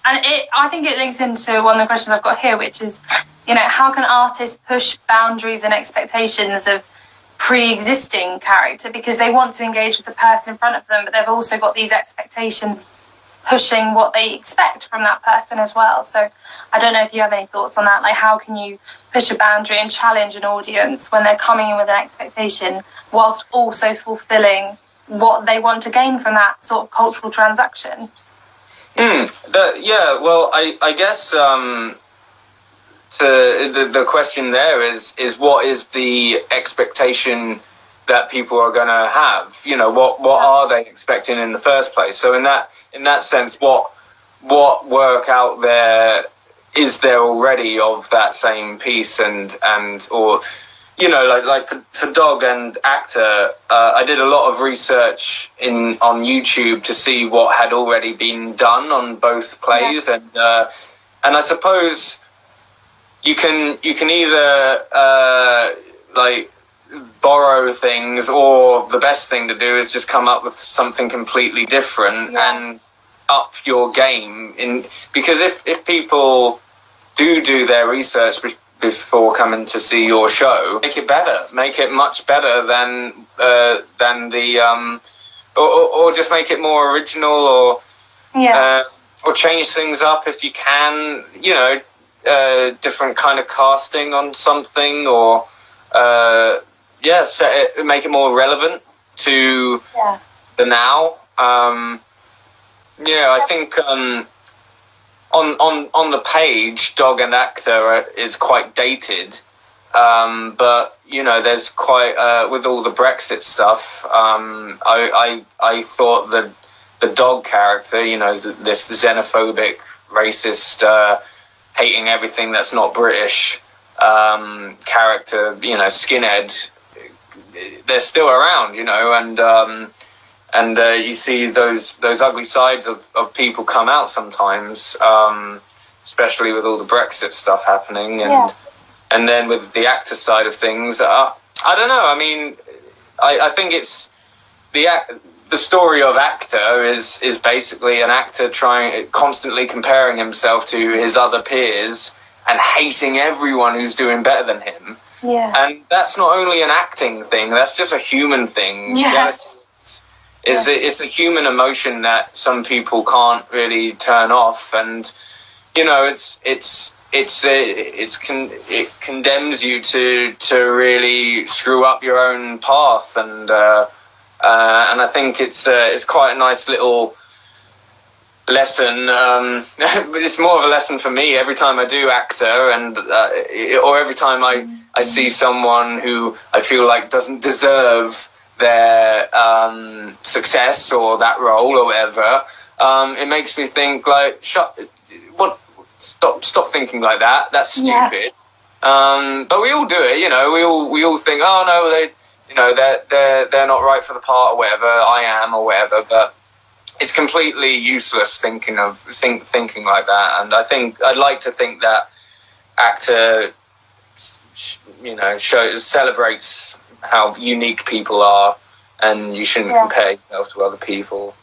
I think it links into one of the questions I've got here, which is, how can artists push boundaries and expectations of pre-existing character, because they want to engage with the person in front of them, but they've also got these expectations pushing what they expect from that person as well. So I don't know if you have any thoughts on that. Like, how can you push a boundary and challenge an audience when they're coming in with an expectation whilst also fulfilling what they want to gain from that sort of cultural transaction? I guess the question there is what is the expectation that people are going to have? What are they expecting in the first place? So in that sense, what work out there is there already of that same piece and or like for Dog and Actor, I did a lot of research on YouTube to see what had already been done on both plays, and I suppose you can either borrow things, or the best thing to do is just come up with something completely different and up your game. Because if people do their research before coming to see your show, make it better, make it much better than the or just make it more original, or change things up if you can, different kind of casting on something, or make it more relevant to the now. I think on the page, Dog and Actor is quite dated, but there's quite with all the Brexit stuff. I thought the Dog character, this xenophobic, racist, hating everything that's not British character, skinhead, they're still around, and you see those ugly sides of people come out sometimes, especially with all the Brexit stuff happening, and then with the actor side of things. I don't know. I mean, I think it's the story of Actor is basically an actor constantly comparing himself to his other peers and hating everyone who's doing better than him. Yeah. And that's not only an acting thing, that's just a human thing. Yeah. It's a human emotion that some people can't really turn off, and it condemns you to really screw up your own path, and I think it's quite a nice little lesson. It's more of a lesson for me every time I do Actor, and or every time I see someone who I feel like doesn't deserve their success or that role or whatever. It makes me think like, stop thinking like that. That's stupid. But we all do it. We all think, oh no, they're not right for the part or whatever. I am or whatever, but it's completely useless thinking like that. And I think I'd like to think that Actor, celebrates how unique people are, and you shouldn't compare yourself to other people.